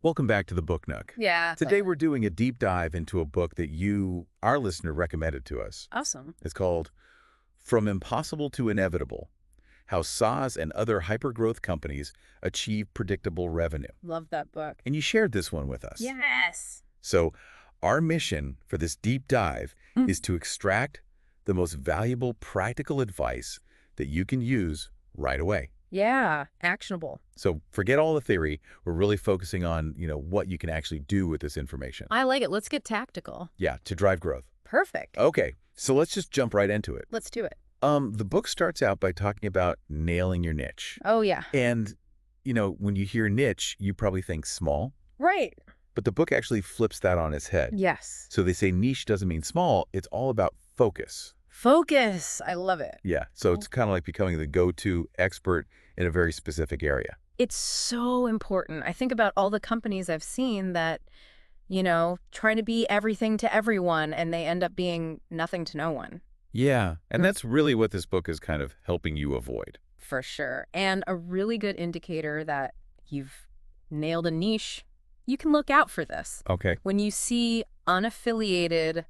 Welcome back to the Book Nook. Yeah. Today we're doing a deep dive into a book that you, our listener, recommended to us. Awesome. It's called From Impossible to Inevitable: How SaaS and Other Hypergrowth Companies Achieve Predictable Revenue. Love that book. And you shared this one with us. Yes. So our mission for this deep dive is to extract the most valuable practical advice that you can use right away. Yeah. Actionable. So forget all the theory. We're really focusing on, what you can actually do with this information. I like it. Let's get tactical. Yeah, to drive growth. Perfect. Okay, so let's just jump right into it. Let's do it. The book starts out by talking about nailing your niche. Oh, yeah. And, when you hear niche, you probably think small, Right. but the book actually flips that on its head. Yes. So they say niche doesn't mean small, it's all about focus. Focus. I love it. Yeah, so it's kind of like becoming the go-to expert in a very specific area. It's so important. I think about all the companies I've seen that, try to be everything to everyone, and they end up being nothing to no one. Yeah, and that's really what this book is kind of helping you avoid. For sure. And a really good indicator that you've nailed a niche, you can look out for this. Okay. When you see unaffiliated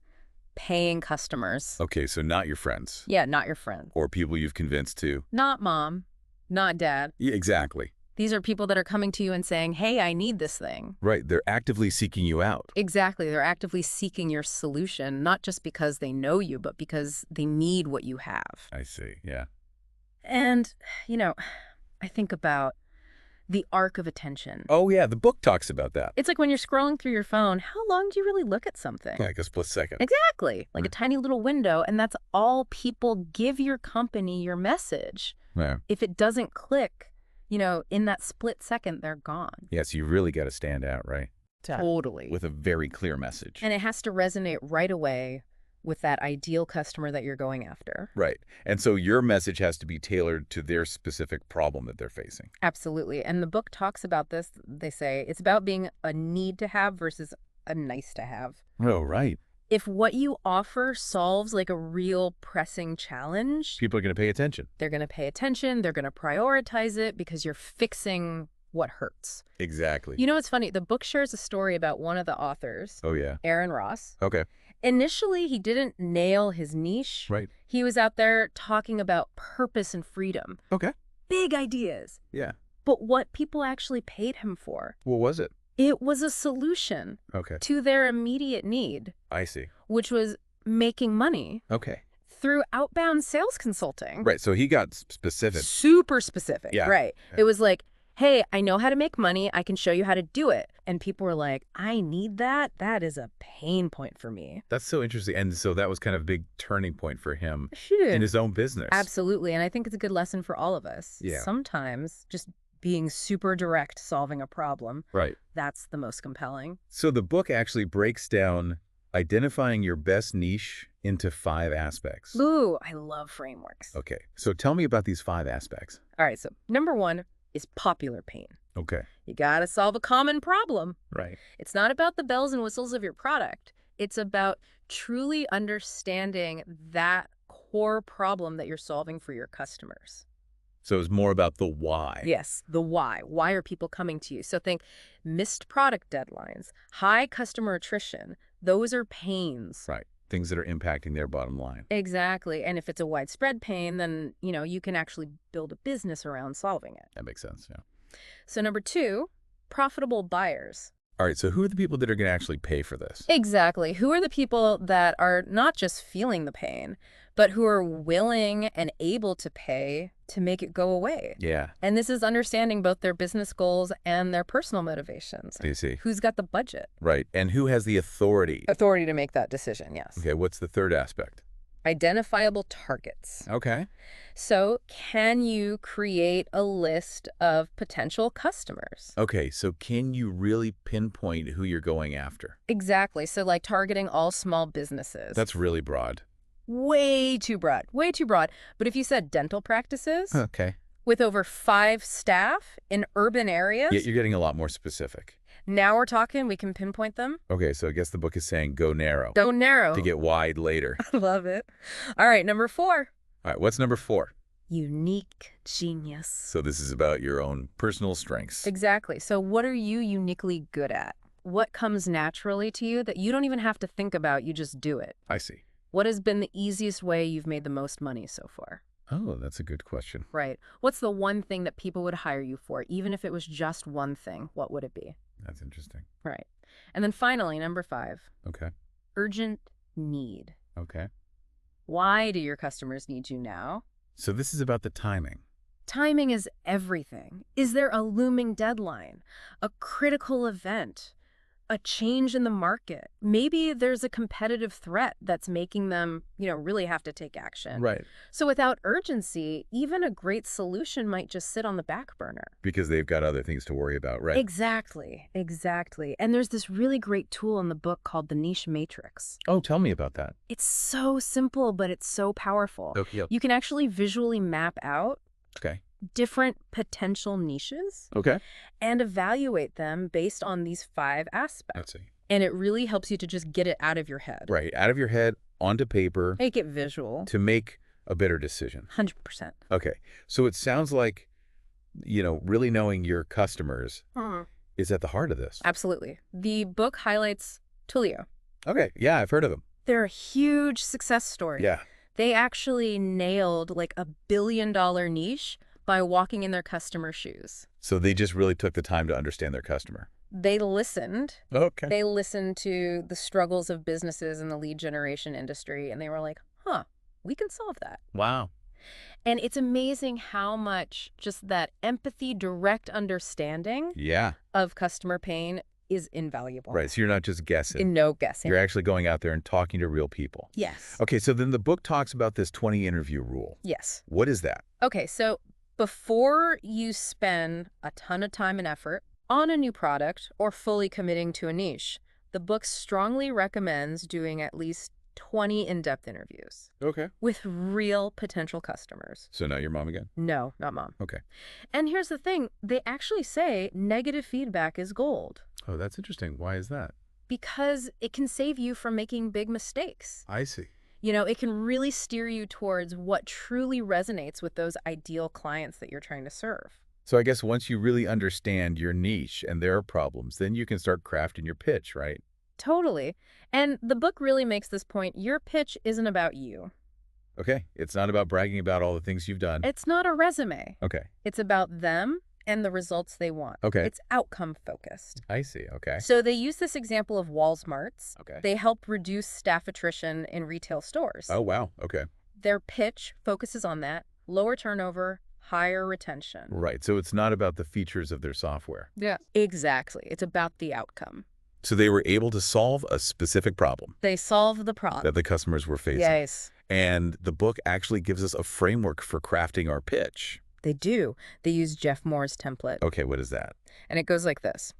paying customers. Okay, so not your friends. Yeah, not your friend. Or people you've convinced to. Not mom, not dad. Yeah, exactly. These are people that are coming to you and saying, hey, I need this thing. Right, they're actively seeking you out. Exactly. They're actively seeking your solution, not just because they know you, but because they need what you have. I see, yeah. And, I think about the arc of attention. Oh, yeah, the book talks about that. It's like when you're scrolling through your phone, how long do you really look at something? Yeah, like a split second. Exactly. Like a tiny little window, and that's all people give your company your message. Yeah. If it doesn't click, in that split second, they're gone. Yeah, so you really got to stand out, right? Totally. With a very clear message. And it has to resonate right away with that ideal customer that you're going after. Right. And so your message has to be tailored to their specific problem that they're facing. Absolutely. And the book talks about this. They say it's about being a need to have versus a nice to have. Oh, right. If what you offer solves like a real pressing challenge, People are going to pay attention. they're going to pay attention, they're going to prioritize it because you're fixing what hurts. Exactly. It's funny. The book shares a story about one of the authors, Oh, yeah. Aaron Ross. Okay. Initially, he didn't nail his niche. Right. He was out there talking about purpose and freedom. Okay. Big ideas. Yeah. But what people actually paid him for, What was it? it was a solution Okay. to their immediate need, I see. which was making money Okay. through outbound sales consulting. Right, so he got specific. Super specific. Yeah. Right. Yeah. It was like, hey, I know how to make money. I can show you how to do it. And people were like, I need that. That is a pain point for me. That's so interesting. And so that was kind of a big turning point for him Shoot. in his own business. Absolutely. And I think it's a good lesson for all of us. Yeah. Sometimes just being super direct, solving a problem, Right. that's the most compelling. So the book actually breaks down identifying your best niche into 5 aspects. Ooh, I love frameworks. Okay, so tell me about these 5 aspects. All right. So number 1 is popular pain. Okay. You got to solve a common problem. Right. It's not about the bells and whistles of your product. It's about truly understanding that core problem that you're solving for your customers. So it's more about the why. Yes, the why. Why are people coming to you? So think missed product deadlines, high customer attrition. Those are pains. Right. Things that are impacting their bottom line. Exactly. And if it's a widespread pain, then, you can actually build a business around solving it. That makes sense, yeah. So number 2, profitable buyers. All right, so who are the people that are going to actually pay for this? Exactly. Who are the people that are not just feeling the pain, but who are willing and able to pay to make it go away? Yeah. And this is understanding both their business goals and their personal motivations. I see. Who's got the budget? Right. And who has the authority? Authority to make that decision, yes. Okay, what's the third aspect? Identifiable targets. Okay. So can you create a list of potential customers? Okay, so can you really pinpoint who you're going after? Exactly. So like targeting all small businesses. That's really broad. way too broad, way too broad. But if you said dental practices Okay. with over 5 staff in urban areas, Yeah, you're getting a lot more specific. now we're talking, we can pinpoint them. Okay, so I guess the book is saying go narrow Don't narrow. to get wide later. I love it. All right, number 4. All right, what's number 4? Unique genius. So this is about your own personal strengths. Exactly. So what are you uniquely good at? What comes naturally to you that you don't even have to think about, you just do it? I see. What has been the easiest way you've made the most money so far? Oh, that's a good question. Right. What's the one thing that people would hire you for, even if it was just one thing? What would it be? That's interesting. Right. And then finally, number 5, Okay. urgent need. Okay. Why do your customers need you now? So this is about the timing. Timing is everything. Is there a looming deadline? A critical event? A change in the market? Maybe there's a competitive threat that's making them, really have to take action. Right. So without urgency, even a great solution might just sit on the back burner. Because they've got other things to worry about, right? Exactly. And there's this really great tool in the book called the niche matrix. Oh, tell me about that. It's so simple, but it's so powerful. Okay. You can actually visually map out Okay. different potential niches Okay. and evaluate them based on these 5 aspects. Let's see. And it really helps you to just get it out of your head. Right. Out of your head, onto paper, Make it visual. to make a better decision. 100%. Okay. So it sounds like, really knowing your customers is at the heart of this. Absolutely. The book highlights Twilio. Okay. Yeah, I've heard of them. They're a huge success story. Yeah. They actually nailed like $1 billion niche by walking in their customer shoes. So they just really took the time to understand their customer. They listened. Okay. They listened to the struggles of businesses in the lead generation industry, and they were like, we can solve that. Wow. And it's amazing how much just that empathy, direct understanding of customer pain is invaluable. Right. So you're not just guessing. No guessing. You're actually going out there and talking to real people. Yes. Okay. So then the book talks about this 20 interview rule. Yes. What is that? Okay. So before you spend a ton of time and effort on a new product or fully committing to a niche, the book strongly recommends doing at least 20 in-depth interviews. Okay. With real potential customers. So now your mom again? No, not mom. Okay. And here's the thing. They actually say negative feedback is gold. Oh, that's interesting. Why is that? Because it can save you from making big mistakes. I see. It can really steer you towards what truly resonates with those ideal clients that you're trying to serve. So I guess once you really understand your niche and their problems, then you can start crafting your pitch, right? Totally. And the book really makes this point. Your pitch isn't about you. Okay. It's not about bragging about all the things you've done. It's not a resume. Okay. It's about them and the results they want. Okay. It's outcome focused. I see. Okay. So they use this example of Walmart's. Okay. They help reduce staff attrition in retail stores. Oh, wow. Okay. Their pitch focuses on that. Lower turnover, higher retention. Right. So it's not about the features of their software. Yeah. Exactly. It's about the outcome. So they were able to solve a specific problem They solve the problem. that the customers were facing. Yes. And the book actually gives us a framework for crafting our pitch. They do. They use Jeff Moore's template. Okay, what is that? And it goes like this.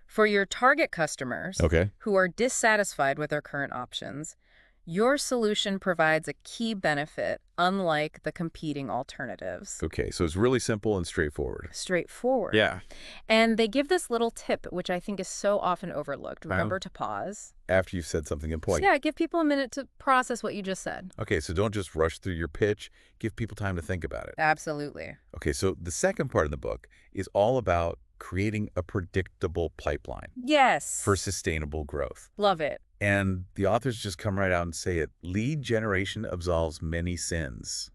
For your target customers Okay. who are dissatisfied with their current options, your solution provides a key benefit, unlike the competing alternatives. Okay, so it's really simple and straightforward. Straightforward. Yeah. And they give this little tip, which I think is so often overlooked. Remember to pause. After you've said something important. Yeah, give people a minute to process what you just said. Okay, so don't just rush through your pitch. Give people time to think about it. Absolutely. Okay, so the second part of the book is all about creating a predictable pipeline Yes. for sustainable growth. Love it. And the authors just come right out and say it. Lead generation absolves many sins.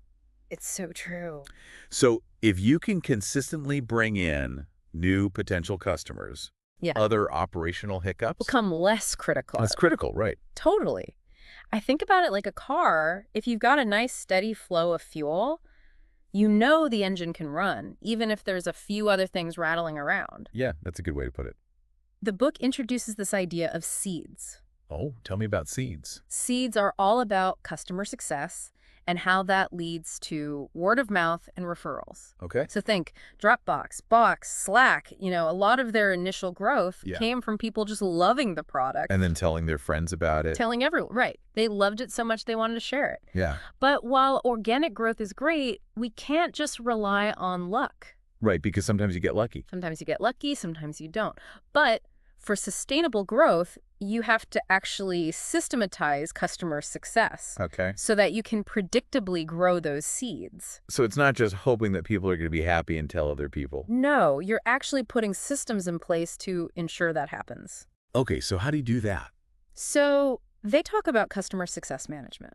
It's so true. So if you can consistently bring in new potential customers, Yeah. other operational hiccups, Become less critical. that's critical, right? Totally. I think about it like a car. If you've got a nice steady flow of fuel, you know the engine can run, even if there's a few other things rattling around. Yeah, that's a good way to put it. The book introduces this idea of seeds. Oh, tell me about seeds. Seeds are all about customer success and how that leads to word of mouth and referrals. Okay. So think Dropbox, Box, Slack, a lot of their initial growth Yeah. came from people just loving the product. And then telling their friends about it. Telling everyone, right. They loved it so much they wanted to share it. Yeah. But while organic growth is great, we can't just rely on luck. Right, because sometimes you get lucky. Sometimes you get lucky, sometimes you don't. But for sustainable growth, you have to actually systematize customer success Okay. so that you can predictably grow those seeds. So it's not just hoping that people are going to be happy and tell other people. No, you're actually putting systems in place to ensure that happens. Okay, so how do you do that? So they talk about customer success management.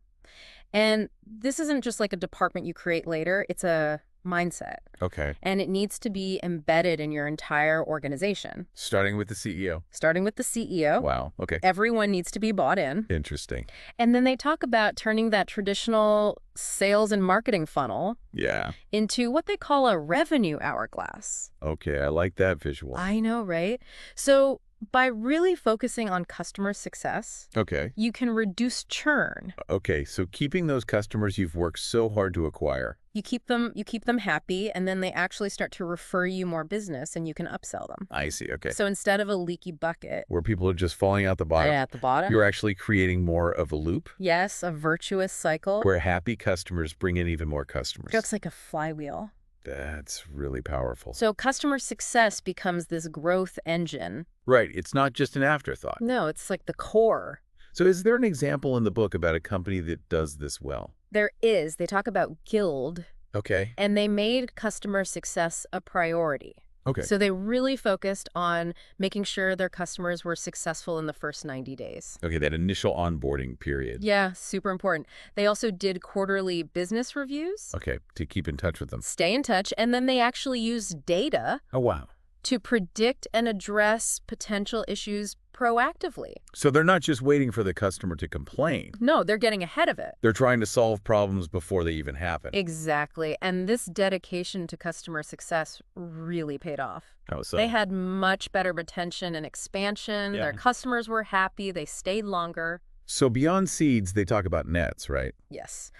And this isn't just like a department you create later, it's a mindset. Okay. And it needs to be embedded in your entire organization. Starting with the CEO. Starting with the CEO. Wow. Okay. Everyone needs to be bought in. Interesting. And then they talk about turning that traditional sales and marketing funnel Yeah. into what they call a revenue hourglass. Okay, I like that visual. I know, right? So by really focusing on customer success, Okay. you can reduce churn. Okay, so keeping those customers you've worked so hard to acquire. You keep them happy, and then they actually start to refer you more business, and you can upsell them. I see. Okay. So instead of a leaky bucket Where people are just falling out the bottom. at the bottom, You're actually creating more of a loop yes, a virtuous cycle. where happy customers bring in even more customers. It's like a flywheel. That's really powerful. So customer success becomes this growth engine. Right. It's not just an afterthought. No, it's like the core. So is there an example in the book about a company that does this well? There is. They talk about Guild, Okay. and they made customer success a priority. Okay. So they really focused on making sure their customers were successful in the first 90 days. Okay, that initial onboarding period. Yeah, super important. They also did quarterly business reviews, Okay, to keep in touch with them. stay in touch, and then they actually used data Oh, wow. to predict and address potential issues proactively. So they're not just waiting for the customer to complain. No, they're getting ahead of it. They're trying to solve problems before they even happen. Exactly. And this dedication to customer success really paid off. Oh, so They had much better retention and expansion. Yeah. Their customers were happy. They stayed longer. So beyond seeds, they talk about nets, right? Yes.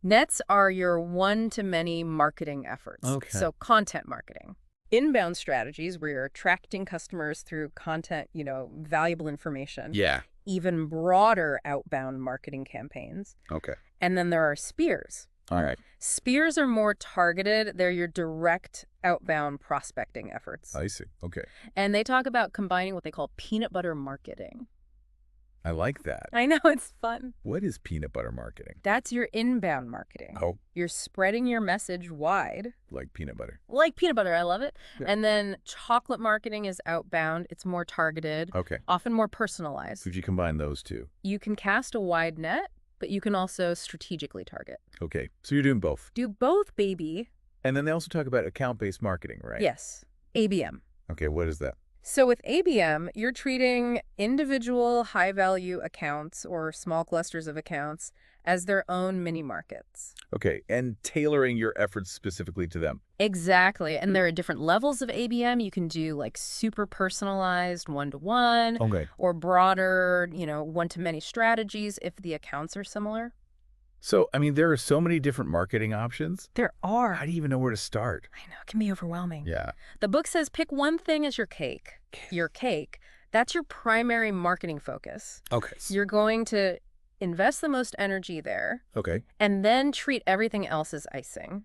Nets are your one-to-many marketing efforts. Okay. So content marketing. Inbound strategies where you're attracting customers through content, valuable information. Yeah. Even broader outbound marketing campaigns. Okay. And then there are spears. All right. Spears are more targeted. They're your direct outbound prospecting efforts. I see. Okay. And they talk about combining what they call peanut butter marketing. I like that. I know, it's fun. What is peanut butter marketing? That's your inbound marketing. Oh, You're spreading your message wide. like peanut butter. Like peanut butter, I love it. Yeah. And then chocolate marketing is outbound. It's more targeted, Okay. often more personalized. So if you combine those two. You can cast a wide net, but you can also strategically target. Okay. So you're doing both. Do both, baby. And then they also talk about account-based marketing, right? Yes. ABM. Okay, what is that? So with ABM, you're treating individual high-value accounts or small clusters of accounts as their own mini markets. Okay, and tailoring your efforts specifically to them. Exactly. And there are different levels of ABM. You can do like super personalized one-to-one Okay. or broader, one-to-many strategies if the accounts are similar. So, I mean, there are so many different marketing options. There are. How do you even know where to start? I know, it can be overwhelming. Yeah. The book says pick one thing as your cake. Your cake. That's your primary marketing focus. Okay. You're going to invest the most energy there Okay. and then treat everything else as icing.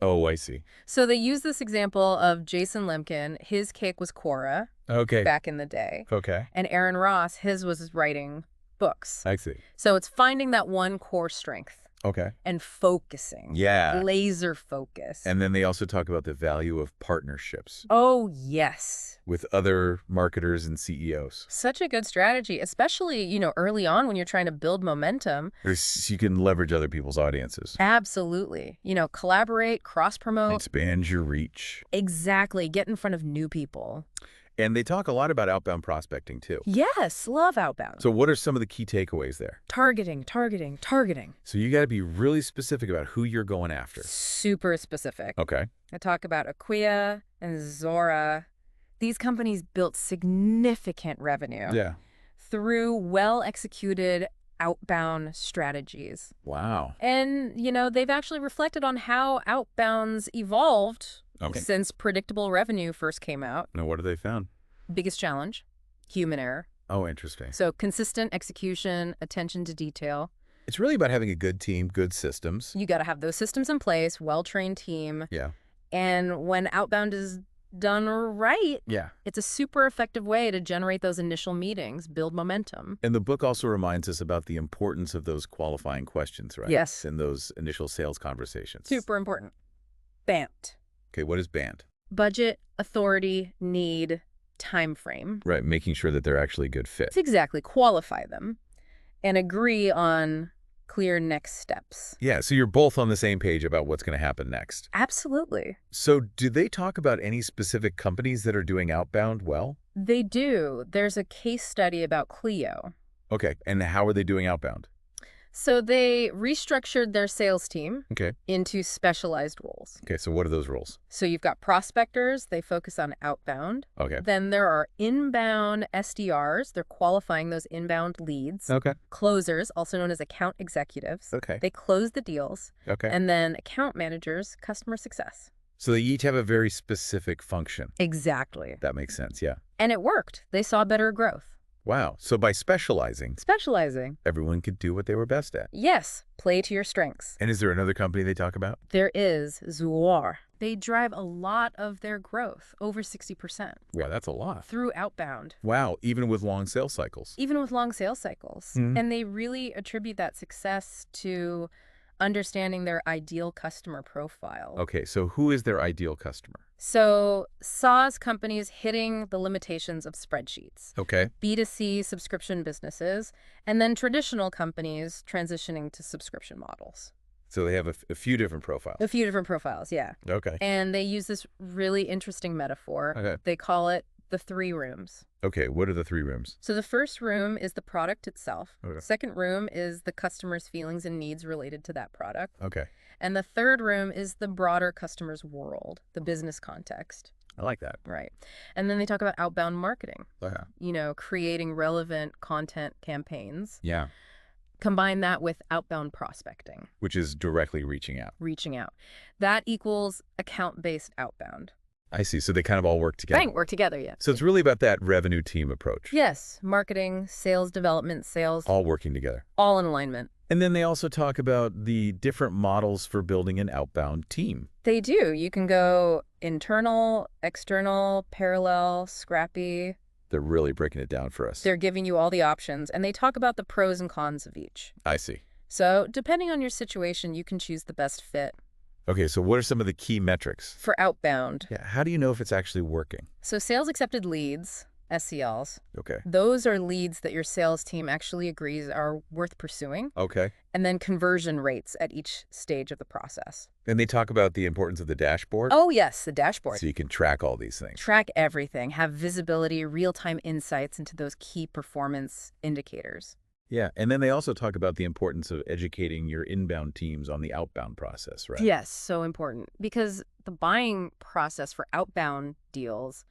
Oh, I see. So they use this example of Jason Lemkin. His cake was Quora Okay. back in the day. Okay. And Aaron Ross, his was writing books. I see. So it's finding that one core strength Okay. and focusing. Yeah. Laser focus. And then they also talk about the value of partnerships oh, yes. with other marketers and CEOs. Such a good strategy, especially, early on when you're trying to build momentum. You can leverage other people's audiences. Absolutely. Collaborate, cross-promote. Expand your reach. Exactly. Get in front of new people. And they talk a lot about outbound prospecting, too. Yes, love outbound. So what are some of the key takeaways there? Targeting, targeting, targeting. So you got to be really specific about who you're going after. Super specific. Okay. I talk about Acquia and Zora. These companies built significant revenue Yeah. through well-executed outbound strategies. Wow. And, they've actually reflected on how outbounds evolved Okay. since predictable revenue first came out. Now, what have they found? Biggest challenge, human error. Oh, interesting. So consistent execution, attention to detail. It's really about having a good team, good systems. You got to have those systems in place, well-trained team. Yeah. And when outbound is Done right, Yeah. it's a super effective way to generate those initial meetings, build momentum. And the book also reminds us about the importance of those qualifying questions, right? Yes. In those initial sales conversations. Super important. BANT. Okay, what is BANT? Budget, authority, need, time frame. Right, making sure that they're actually a good fit. It's exactly. Qualify them and agree on clear next steps. Yeah, so you're both on the same page about what's going to happen next. Absolutely. So do they talk about any specific companies that are doing outbound well? They do. There's a case study about Clio. Okay, and how are they doing outbound? So they restructured their sales team Okay. into specialized roles. Okay, so what are those roles? So you've got prospectors, they focus on outbound. Okay. Then there are inbound SDRs, they're qualifying those inbound leads. Okay. Closers, also known as account executives. Okay. They close the deals. Okay. And then account managers, customer success. So they each have a very specific function. Exactly. That makes sense, yeah. And it worked. They saw better growth. Wow. So by specializing, Specializing. everyone could do what they were best at. Yes, play to your strengths. And is there another company they talk about? There is Zoar. They drive a lot of their growth, over 60%, Wow, that's a lot. through outbound, Wow, even with long sales cycles. even with long sales cycles. Mhm. And they really attribute that success to understanding their ideal customer profile. Okay, so who is their ideal customer? So SaaS companies hitting the limitations of spreadsheets, Okay. B2C subscription businesses, and then traditional companies transitioning to subscription models. So they have a few different profiles. A few different profiles, yeah. Okay. And they use this really interesting metaphor. Okay. They call it the 3 rooms. Okay, what are the 3 rooms? So the first room is the product itself. Okay. Second room is the customer's feelings and needs related to that product. Okay. And the third room is the broader customer's world, the business context. I like that. Right. And then they talk about outbound marketing, Okay. creating relevant content campaigns. Yeah. Combine that with outbound prospecting, Which is directly reaching out. reaching out. That equals account-based outbound. I see. So they kind of all work together. Right, work together, yeah. So it's really about that revenue team approach. Yes, marketing, sales development, sales, All working together. all in alignment. And then they also talk about the different models for building an outbound team. They do. You can go internal, external, parallel, scrappy. They're really breaking it down for us. They're giving you all the options, and they talk about the pros and cons of each. I see. So depending on your situation, you can choose the best fit. Okay, so what are some of the key metrics? For outbound, Yeah, how do you know if it's actually working? so sales accepted leads, SCLs, Okay. those are leads that your sales team actually agrees are worth pursuing, Okay. and then conversion rates at each stage of the process. And they talk about the importance of the dashboard. Oh, yes, the dashboard. So you can track all these things. Track everything, have visibility, real-time insights into those key performance indicators. Yeah, and then they also talk about the importance of educating your inbound teams on the outbound process, right? Yes, so important, because the buying process for outbound deals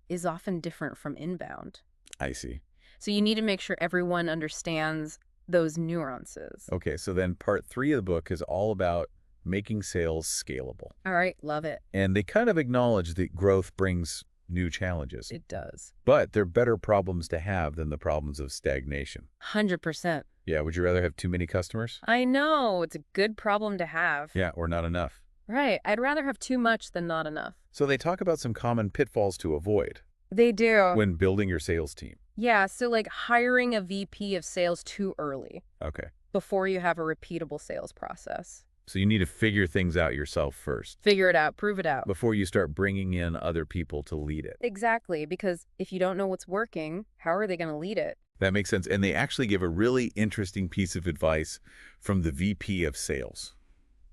is often different from inbound. I see. So you need to make sure everyone understands those nuances. Okay, so then part 3 of the book is all about making sales scalable. All right, love it. And they kind of acknowledge that growth brings new challenges, It does. but they're better problems to have than the problems of stagnation. 100%. Yeah, would you rather have too many customers? I know, it's a good problem to have. Yeah, or not enough? Right, I'd rather have too much than not enough. So they talk about some common pitfalls to avoid They do. when building your sales team. Yeah, so like hiring a VP of sales too early Okay. before you have a repeatable sales process. So you need to figure things out yourself first Figure it out, prove it out. before you start bringing in other people to lead it. Exactly, because if you don't know what's working, how are they going to lead it? That makes sense. And they actually give a really interesting piece of advice from the VP of sales,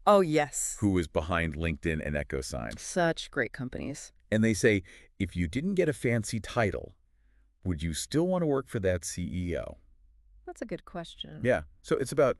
Oh, yes. who is behind LinkedIn and EchoSign. Such great companies. And they say, if you didn't get a fancy title, would you still want to work for that CEO? That's a good question. Yeah. So it's about,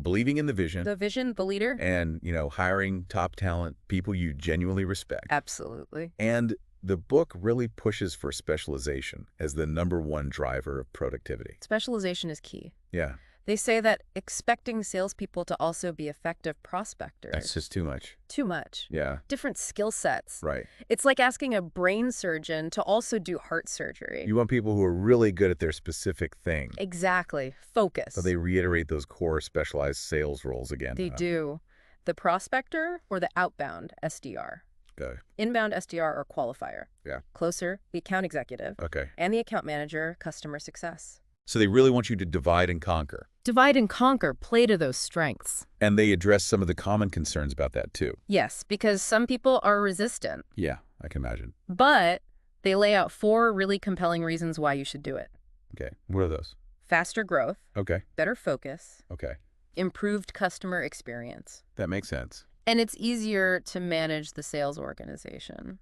believing in the vision The vision, the leader? and, hiring top talent, people you genuinely respect. Absolutely. And the book really pushes for specialization as the #1 driver of productivity. Specialization is key. Yeah. They say that expecting salespeople to also be effective prospectors. That's just too much. Too much. Yeah. Different skill sets. Right. It's like asking a brain surgeon to also do heart surgery. You want people who are really good at their specific thing. Exactly. Focus. So they reiterate those core specialized sales roles again. They do. The prospector or the outbound SDR? Okay. Inbound SDR or qualifier. Yeah. Closer, the account executive. Okay. And the account manager, customer success. So they really want you to divide and conquer. Divide and conquer, play to those strengths. And they address some of the common concerns about that, too. Yes, because some people are resistant. Yeah, I can imagine. But they lay out 4 really compelling reasons why you should do it. Okay. What are those? Faster growth, Okay. better focus, Okay. improved customer experience. That makes sense. And it's easier to manage the sales organization.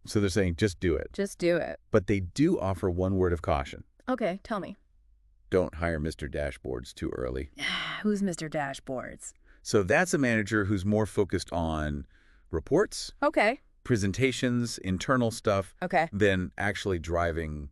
So they're saying just do it. Just do it. But they do offer one word of caution. Okay, tell me. Don't hire Mr. Dashboards too early. Who's Mr. Dashboards? So that's a manager who's more focused on reports, Okay. presentations, internal stuff, Okay. than actually driving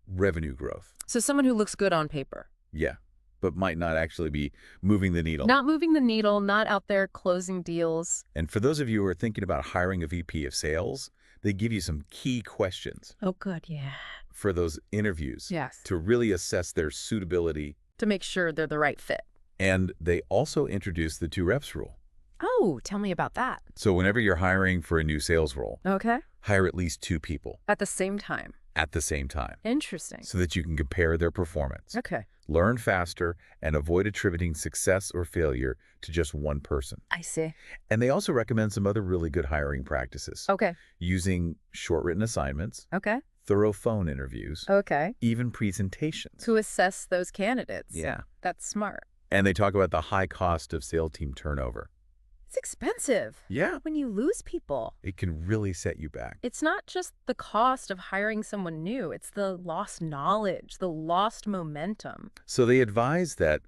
revenue growth. So someone who looks good on paper. Yeah, but might not actually be moving the needle. Not moving the needle, not out there closing deals. And for those of you who are thinking about hiring a VP of sales, they give you some key questions Oh, good, yeah. for those interviews Yes. to really assess their suitability. To make sure they're the right fit. And they also introduce the 2 reps rule. Oh, tell me about that. So whenever you're hiring for a new sales role, Okay. hire at least 2 people At the same time. at the same time Interesting. so that you can compare their performance, Okay. learn faster, and avoid attributing success or failure to just one person. I see. And they also recommend some other really good hiring practices, Okay. using short written assignments, Okay. thorough phone interviews, Okay. even presentations. To assess those candidates. Yeah. That's smart. And they talk about the high cost of sales team turnover. It's expensive. Yeah. When you lose people. It can really set you back. It's not just the cost of hiring someone new. It's the lost knowledge, the lost momentum. So they advise that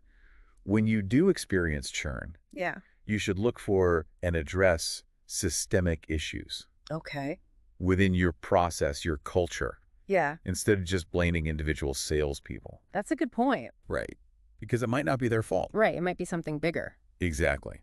when you do experience churn, Yeah. you should look for and address systemic issues Okay. within your process, your culture, Yeah. instead of just blaming individual salespeople. That's a good point. Right. Because it might not be their fault. Right. It might be something bigger. Exactly.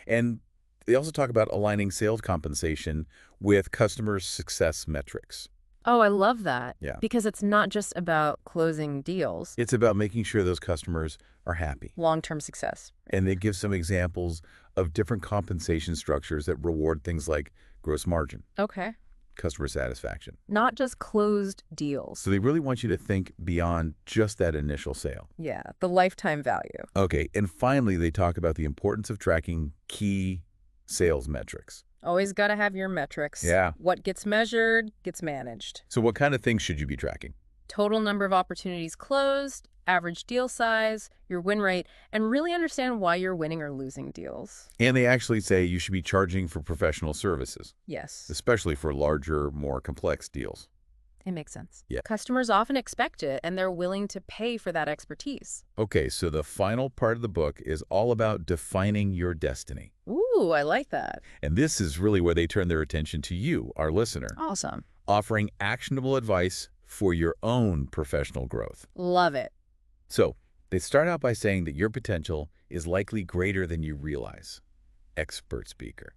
And they also talk about aligning sales compensation with customer success metrics. Oh, I love that. Yeah. Because it's not just about closing deals. It's about making sure those customers are happy. Long-term success. And they give some examples of different compensation structures that reward things like gross margin, Okay. customer satisfaction. Not just closed deals. So they really want you to think beyond just that initial sale. Yeah. The lifetime value. Okay, and finally, they talk about the importance of tracking key sales metrics. Always got to have your metrics. Yeah. What gets measured gets managed. So what kind of things should you be tracking? Total number of opportunities closed, average deal size, your win rate, and really understand why you're winning or losing deals. And they actually say you should be charging for professional services, Yes, especially for larger, more complex deals. it makes sense. Yeah. Customers often expect it, and they're willing to pay for that expertise. Okay, so the final part of the book is all about defining your destiny. Ooh, I like that. And this is really where they turn their attention to you, our listener, Awesome. offering actionable advice for your own professional growth. Love it. So they start out by saying that your potential is likely greater than you realize. Expert speaker.